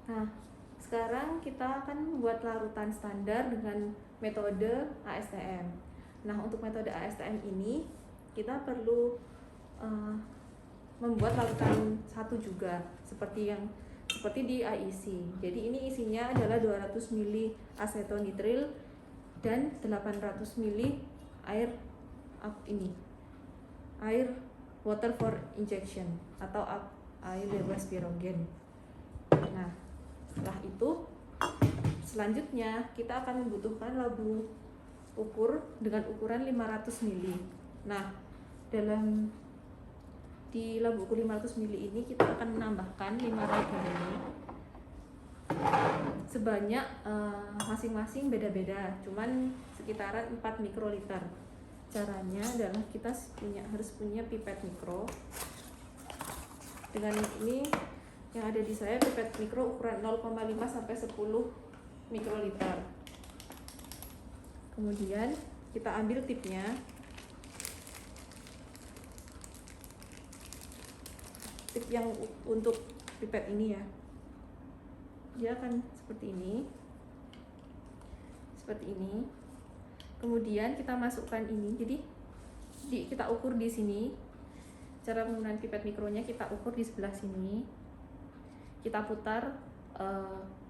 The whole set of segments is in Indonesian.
Nah, sekarang kita akan membuat larutan standar dengan metode ASTM. Nah, untuk metode ASTM ini kita perlu membuat larutan satu juga seperti di IEC. Jadi ini isinya adalah 200 ml asetonitril dan 800 ml air water for injection atau air bebas pirogen. Nah, setelah itu selanjutnya kita akan membutuhkan labu ukur dengan ukuran 500 ml. Nah, di labu ukur 500 ml ini kita akan menambahkan 5 reagen ini sebanyak masing-masing beda-beda, cuman sekitaran 4 mikroliter. Caranya adalah kita harus punya pipet mikro. Dengan ini yang ada di saya pipet mikro ukuran 0,5 sampai 10 mikroliter. Kemudian kita ambil tipnya. Tip yang untuk pipet ini ya. Dia akan seperti ini. Kemudian kita masukkan ini. Jadi kita ukur di sini. Cara penggunaan pipet mikronya kita ukur di sebelah sini. Kita putar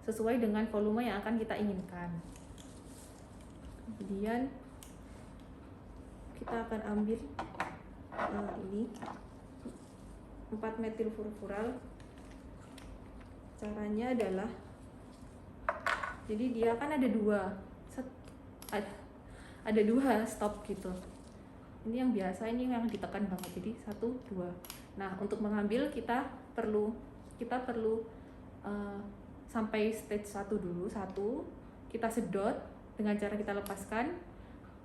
sesuai dengan volume yang akan kita inginkan. Kemudian kita akan ambil ini 4 metil furfural. Caranya adalah, jadi dia kan ada dua stop gitu. Ini yang biasa, ini yang ditekan banget. Jadi 1, 2. Nah, untuk mengambil kita perlu sampai stage 1 dulu. 1 kita sedot dengan cara kita lepaskan.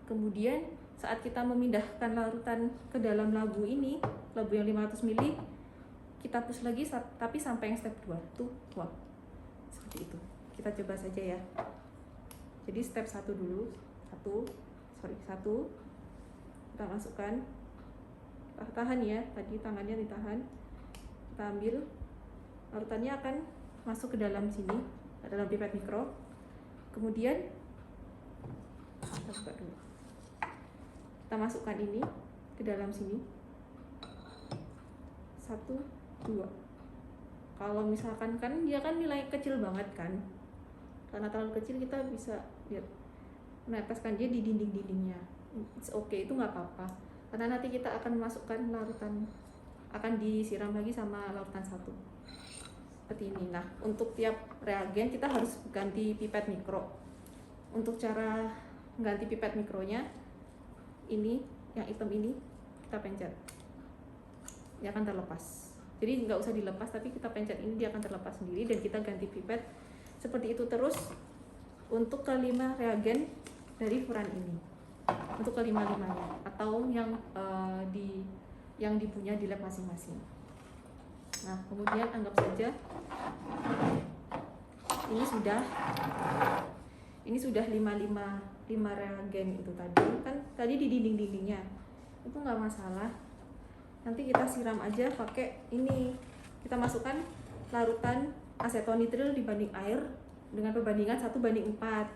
Kemudian saat kita memindahkan larutan ke dalam labu ini, labu yang 500 ml, kita push lagi tapi sampai yang step 2 tuh. Wah, seperti itu. Kita coba saja ya. Jadi step 1 dulu. 1 kita masukkan. Tahan ya, tadi tangannya ditahan. Kita ambil, larutannya akan masuk ke dalam sini, ke dalam pipet mikro. Kemudian kita buka dulu. Kita masukkan ini ke dalam sini. 1, 2. Kalau misalkan kan dia kan nilai kecil banget kan, karena terlalu kecil kita bisa lihat meneteskan dia di dinding-dindingnya. It's okay, itu nggak apa-apa, karena nanti kita akan memasukkan larutan, akan disiram lagi sama larutan 1 seperti ini. Nah, untuk tiap reagen kita harus ganti pipet mikro. Untuk cara ganti pipet mikronya, ini yang hitam ini kita pencet, dia akan terlepas. Jadi nggak usah dilepas, tapi kita pencet ini dia akan terlepas sendiri dan kita ganti pipet. Seperti itu terus untuk kelima reagen dari furan ini, untuk kelima-limanya atau yang dipunya di lab masing-masing. Nah, kemudian anggap saja ini sudah 5 reagen itu tadi kan, tadi di dinding-dindingnya itu nggak masalah. Nanti kita siram aja pakai ini, kita masukkan larutan asetonitril dibanding air dengan perbandingan 1:4.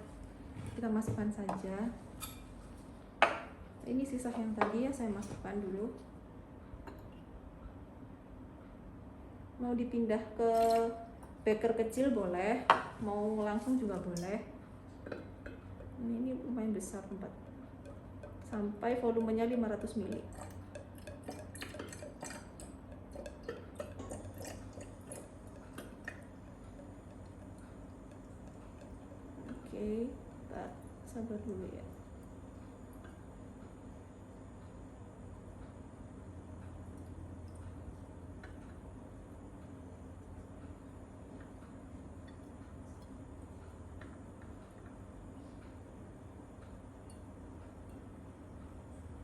Kita masukkan saja. Ini sisa yang tadi ya saya masukkan dulu. Mau dipindah ke beker kecil boleh, mau langsung juga boleh. Ini lumayan besar tempat, sampai volumenya 500 ml. Oke, kita sabar dulu ya.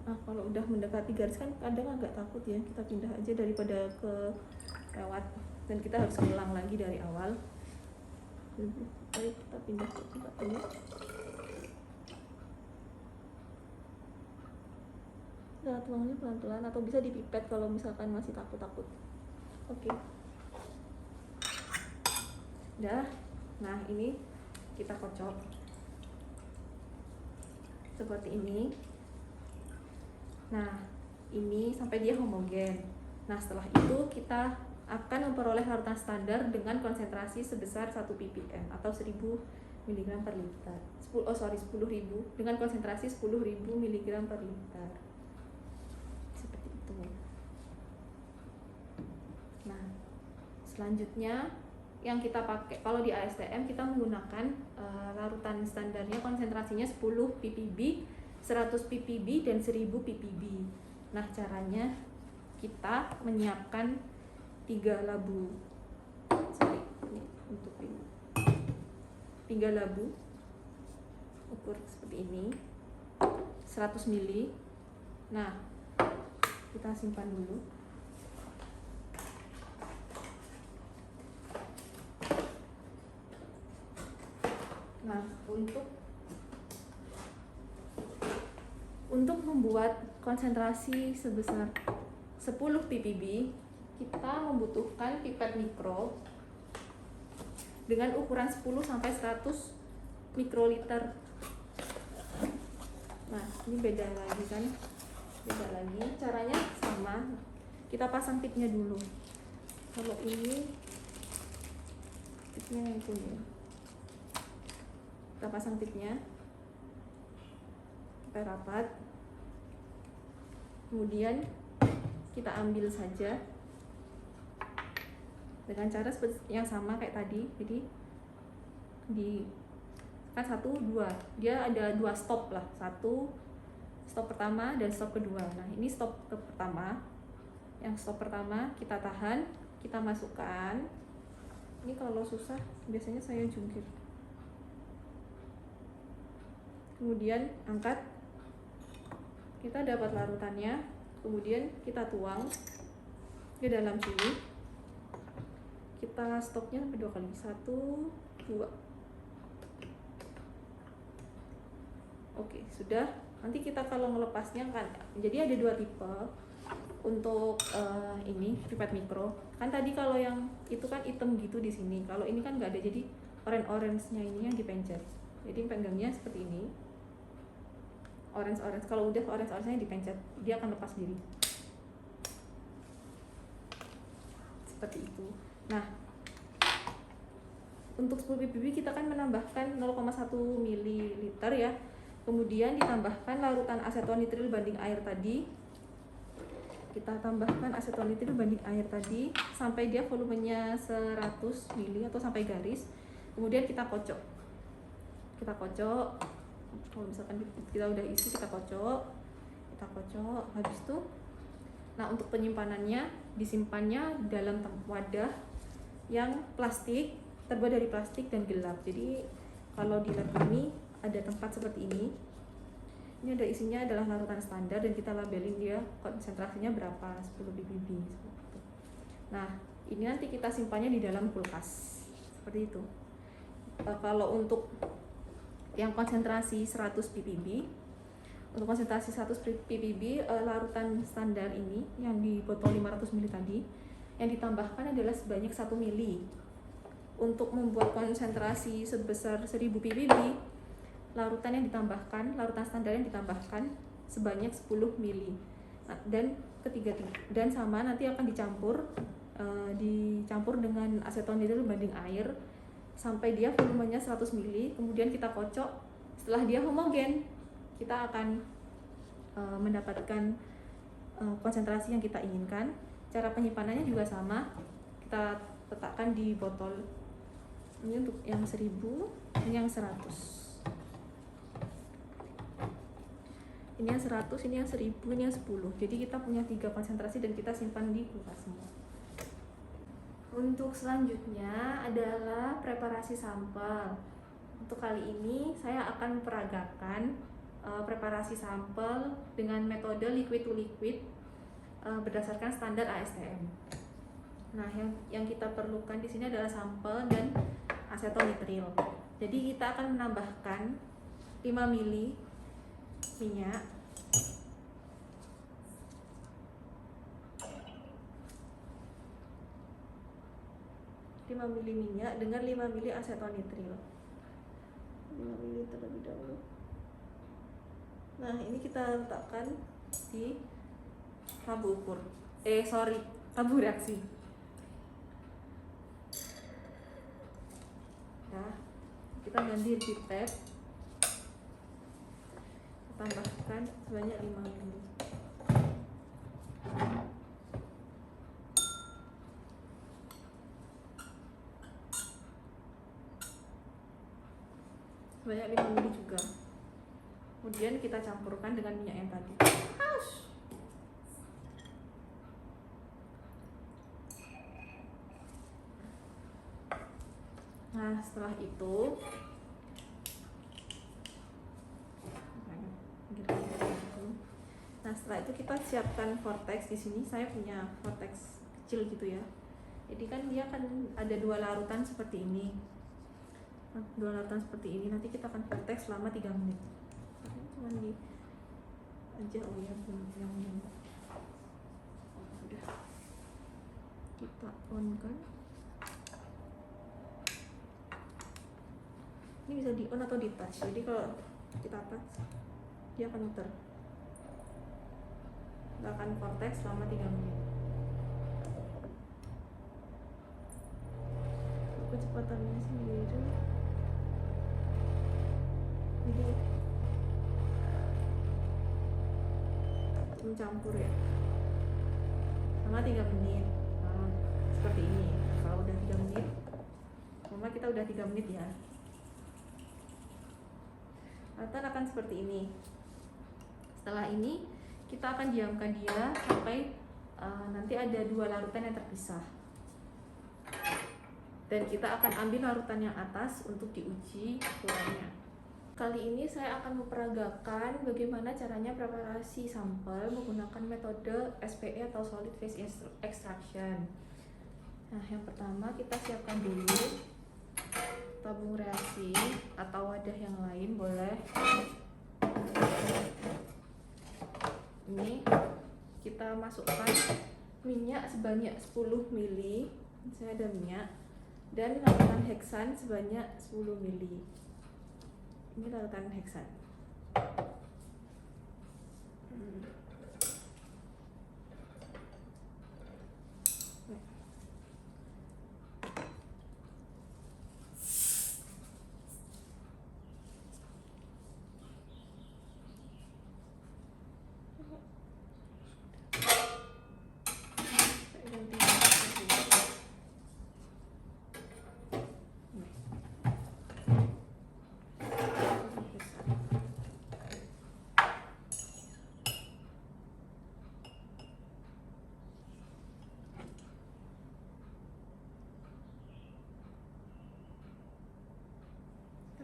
Nah, kalau udah mendekati garis kan kadang agak takut ya, kita pindah aja daripada lewat dan kita harus ulang lagi dari awal. Ayo kita pindah ke tempat ini. Nah, tuangnya pelan-pelan atau bisa dipipet kalau misalkan masih takut-takut. Oke. Udah. Nah, ini kita kocok seperti ini. Nah, ini sampai dia homogen. Nah, setelah itu kita akan memperoleh larutan standar dengan konsentrasi sebesar 1 ppm atau 1000 mg per liter. 10.000 dengan konsentrasi 10.000 mg per liter. Seperti itu. Nah, selanjutnya yang kita pakai kalau di ASTM kita menggunakan larutan standarnya konsentrasinya 10 ppb, 100 ppb dan 1000 ppb. Nah, caranya kita menyiapkan 3 labu. Ini untuk ini. 3 labu ukur seperti ini. 100 ml. Nah, kita simpan dulu. Nah, untuk membuat konsentrasi sebesar 10 ppb, kita membutuhkan pipet mikro dengan ukuran 10 sampai 100 mikroliter. Nah, ini beda lagi kan? Beda lagi. Caranya sama. Kita pasang tipnya dulu. Kalau ini tipnya yang punya. Kita pasang tipnya. Kita rapat. Kemudian kita ambil saja dengan cara yang sama kayak tadi. Jadi di kan 1, 2, dia ada 2 stop lah, 1 stop pertama dan stop kedua. Nah, ini stop pertama. Yang stop pertama kita tahan, kita masukkan. Ini kalau susah biasanya saya jungkir. Kemudian angkat, kita dapat larutannya. Kemudian kita tuang ke dalam sini. Kita stopnya sampai 2 kali. 1, 2. Oke, sudah. Nanti kita kalau melepasnya kan, jadi ada 2 tipe untuk ini pipet mikro. Kan tadi kalau yang itu kan hitam gitu di sini. Kalau ini kan nggak ada, jadi orange-nya ini yang dipencet. Jadi penggangnya seperti ini. Orange. Kalau udah orange-nya dipencet, dia akan lepas diri. Seperti itu. Nah, untuk 10 ppb kita kan menambahkan 0,1 ml ya. Kemudian ditambahkan larutan asetonitril banding air tadi. Kita tambahkan asetonitril banding air tadi sampai dia volumenya 100 ml atau sampai garis. Kemudian kita kocok. Kalau misalkan kita udah isi, kita kocok. Habis itu, nah untuk penyimpanannya, disimpannya dalam wadah yang plastik, terbuat dari plastik dan gelap. Jadi kalau di lab kami ada tempat seperti ini. Ini ada isinya adalah larutan standar dan kita labelin dia konsentrasinya berapa, 10 ppb. Nah, ini nanti kita simpannya di dalam kulkas. Seperti itu. Kalau untuk yang konsentrasi 100 ppb, untuk konsentrasi 100 ppb larutan standar ini yang di botol 500 ml tadi, yang ditambahkan adalah sebanyak 1 ml. Untuk membuat konsentrasi sebesar 1000 ppb, larutan standar yang ditambahkan sebanyak 10 ml. Nah, dan sama nanti akan dicampur dengan asetonitril banding air sampai dia volumenya 100 ml. Kemudian kita kocok. Setelah dia homogen, kita akan mendapatkan konsentrasi yang kita inginkan. Cara penyimpanannya juga sama. Kita letakkan di botol. Ini untuk yang 1000, ini yang 100. Ini yang 100, ini yang 1000, ini yang 10. Jadi kita punya 3 konsentrasi dan kita simpan di kulkas semua. Untuk selanjutnya adalah preparasi sampel. Untuk kali ini saya akan memperagakan preparasi sampel dengan metode liquid to liquid berdasarkan standar ASTM. Nah, yang kita perlukan di sini adalah sampel dan asetonitril. Jadi kita akan menambahkan 5 ml minyak, 5 ml minyak dengan 5 ml asetonitril. 5 ml terlebih dahulu. Nah, ini kita letakkan di tabung ukur. Tabung reaksi. Nah, kita ganti heat tab. Tambahkan sebanyak 5 ml. Sebanyak 5 ml juga. Kemudian kita campurkan dengan minyak yang tadi. Nah, setelah itu kita siapkan vortex. Di sini saya punya vortex kecil gitu ya. Jadi kan dia kan ada 2 larutan seperti ini. Nanti kita akan vortex selama 3 menit. Cuman di aja yang udah kita on kan. Ini bisa di on atau di touch. Jadi kalau kita touch dia akan muter. Kita akan vortex selama 3 menit. Kecepatannya sendiri. Jadi mencampur ya. Selama 3 menit. Nah, seperti ini. Kalau udah 3 menit, kita udah 3 menit ya. Larutan akan seperti ini. Setelah ini kita akan diamkan dia sampai nanti ada 2 larutan yang terpisah. Dan kita akan ambil larutan yang atas untuk diuji ukurannya. Kali ini saya akan memperagakan bagaimana caranya preparasi sampel menggunakan metode SPE atau Solid Phase Extraction. Nah, yang pertama kita siapkan dulu tabung reaksi atau wadah yang lain boleh. Ini kita masukkan minyak sebanyak 10 ml. Saya ada minyak dan larutan heksan sebanyak 10 ml. Ini larutan heksan.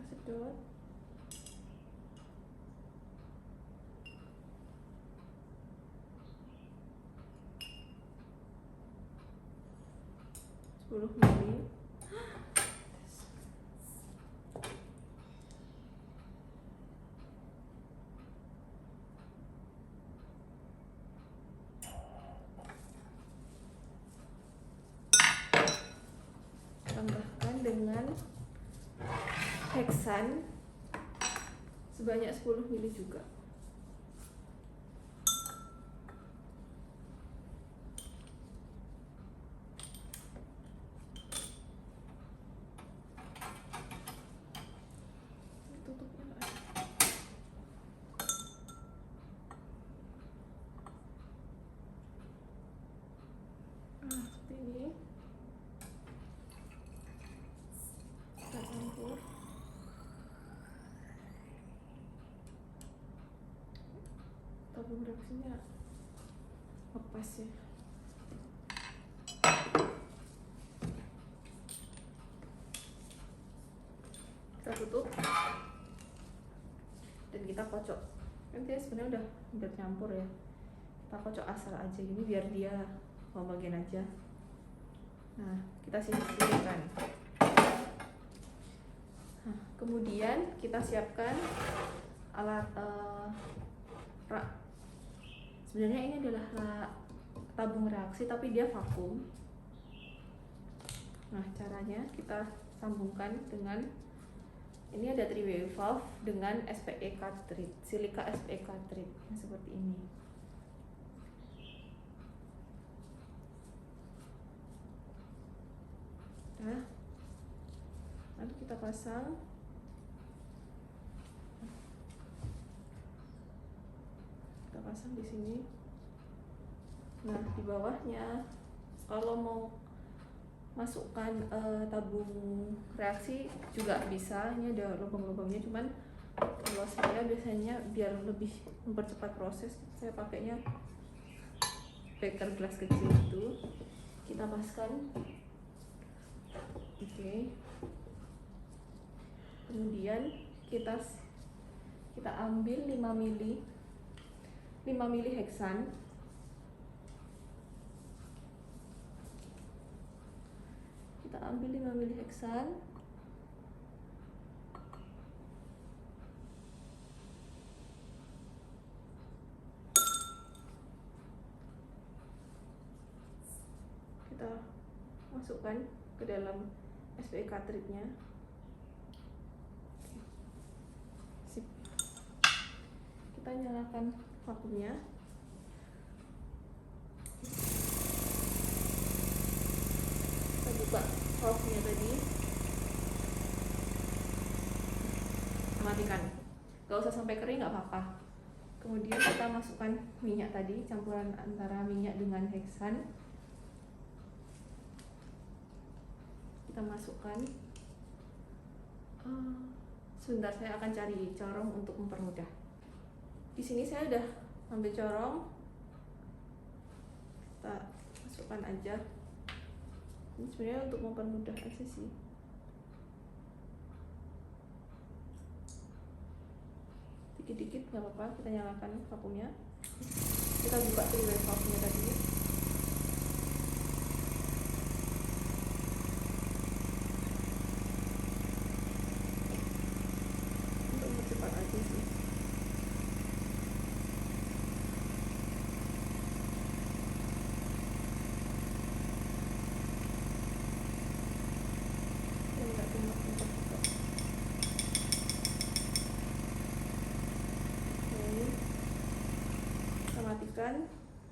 Sedot. Sepuluh ml. Tambahkan dengan heksan sebanyak 10 ml juga. Tutupnya ada. Seperti ini. Kita campur. Tabung reaksinya lepas ya. Kita tutup dan kita kocok. Kan dia sebenarnya udah campur ya. Kita kocok asal aja gini biar dia homogen aja. Nah, kita sisihkan. Nah, kemudian kita siapkan alat sebenarnya ini adalah tabung reaksi tapi dia vakum. Nah, caranya kita sambungkan dengan ini, ada 3-way valve dengan SPE cartridge, silika SPE cartridge yang seperti ini. Nah, lalu kita pasang. Kita pasang di sini. Nah, di bawahnya kalau mau masukkan tabung reaksi juga bisa, ini ada lubang-lubangnya, cuman kalau saya biasanya biar lebih mempercepat proses saya pakainya beker gelas kecil itu. Kita paskan. Oke. Kemudian kita ambil 5 mili heksan. Kita ambil 5 mili heksan. Kita masukkan ke dalam SPE cartridge-nya. Sip. Kita nyalakan vakumnya. Kita buka valve-nya tadi. Matikan. Gak usah sampai kering, nggak apa-apa. Kemudian kita masukkan minyak tadi, campuran antara minyak dengan heksan. Kita masukkan. Sebentar, saya akan cari corong untuk mempermudah. Di sini saya udah ambil corong. Kita masukkan aja. Ini sebenarnya untuk mempermudah aja sih. Dikit-dikit nggak apa-apa. Kita nyalakan vakumnya. Kita buka 3-way valve-nya tadi. Untuk mempercepat aja sih. Dan nggak tumpah-tumpah juga. Oke. Kita matikan.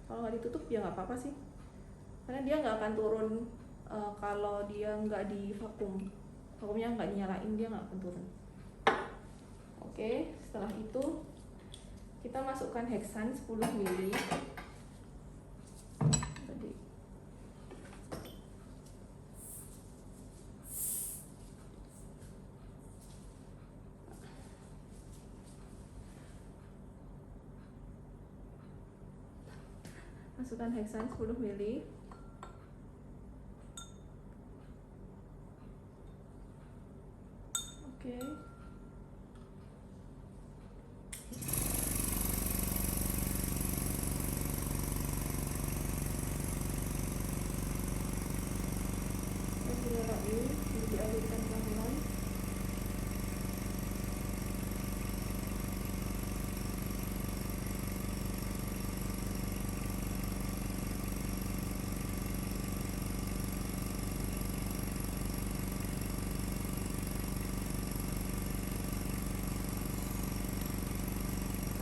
Kalau nggak ditutup ya nggak apa-apa sih, karena dia nggak akan turun kalau dia nggak di vakumnya nggak dinyalain, dia nggak akan turun. Oke, setelah itu kita masukkan heksan 10 mili tadi. Masukkan heksan 10 mili. Oke. Dinyalain, dialirkan pelan-pelan.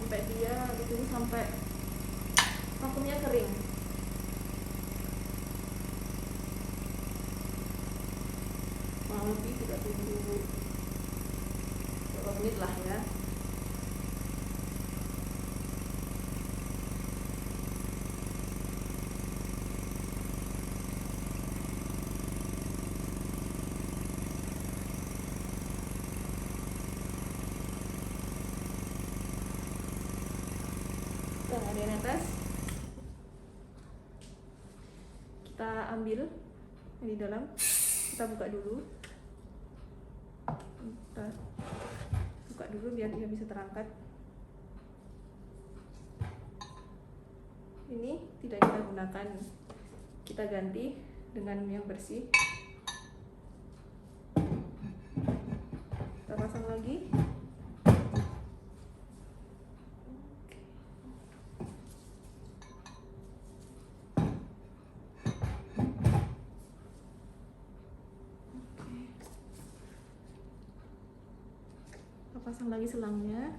Sampai dia ditunggu sampai vakumnya kering. Kurang lebih kita tunggu beberapa menit lah ya. Nggak ada yang netes. Kita ambil yang di dalam, kita buka dulu. Kita buka dulu biar dia bisa terangkat. Ini tidak kita gunakan, kita ganti dengan yang bersih. Kita pasang lagi. pasang lagi selangnya.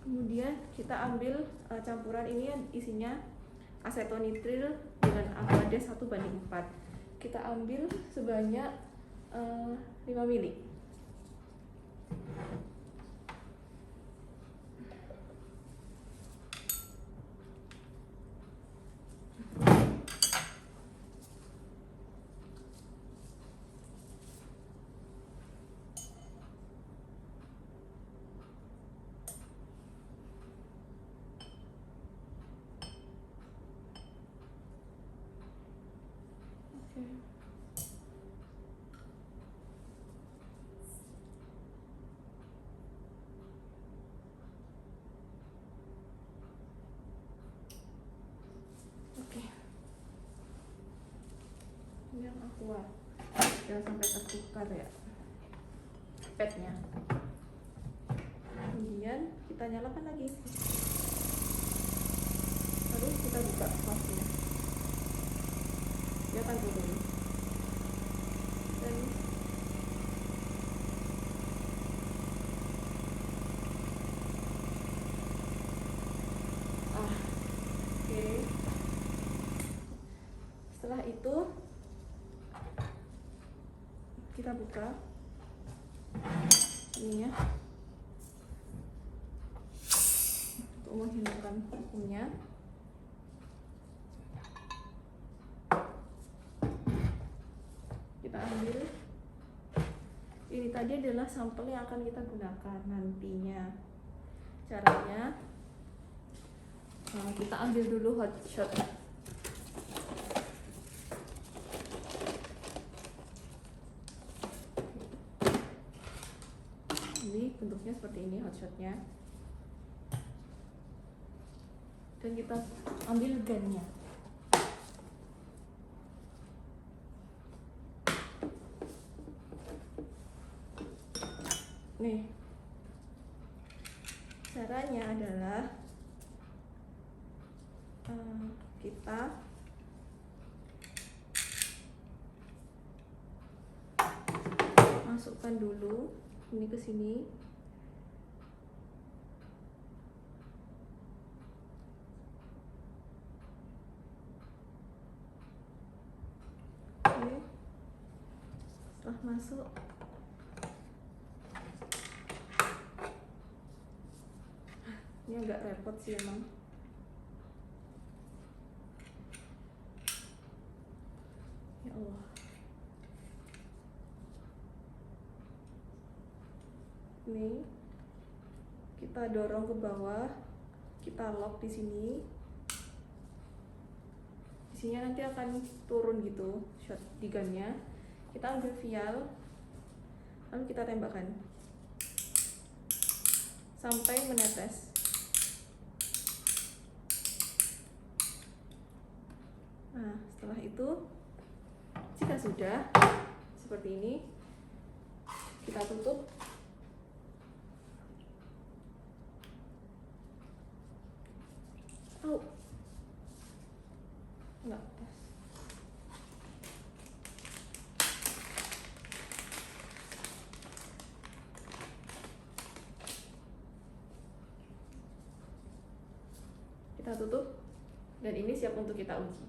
Kemudian kita ambil campuran ini isinya asetonitril dengan Aquades 1:4. Kita ambil sebanyak 5 mili. Yang aqua jangan sampai tertukar ya padnya. Kemudian kita nyalakan lagi, lalu kita buka valve-nya, dia akan turun. Dan oke. Setelah itu kita buka ininya untuk menghilangkan vakumnya. Kita ambil ini tadi adalah sampel yang akan kita gunakan nantinya. Caranya kita ambil dulu hot shot. Ini bentuknya seperti ini hotshotnya, dan kita ambil gunnya. Nih, caranya adalah kita masukkan dulu ini ke sini. Oke. Setelah masuk, ini agak repot sih emang. Ya Allah. Nih, kita dorong ke bawah, kita lock di sini. Isinya nanti akan turun gitu shotgunnya. Kita ambil vial, lalu kita tembakkan sampai menetes. Nah, setelah itu, jika sudah seperti ini, kita tutup. Enggak pas. Kita tutup, dan ini siap untuk kita uji.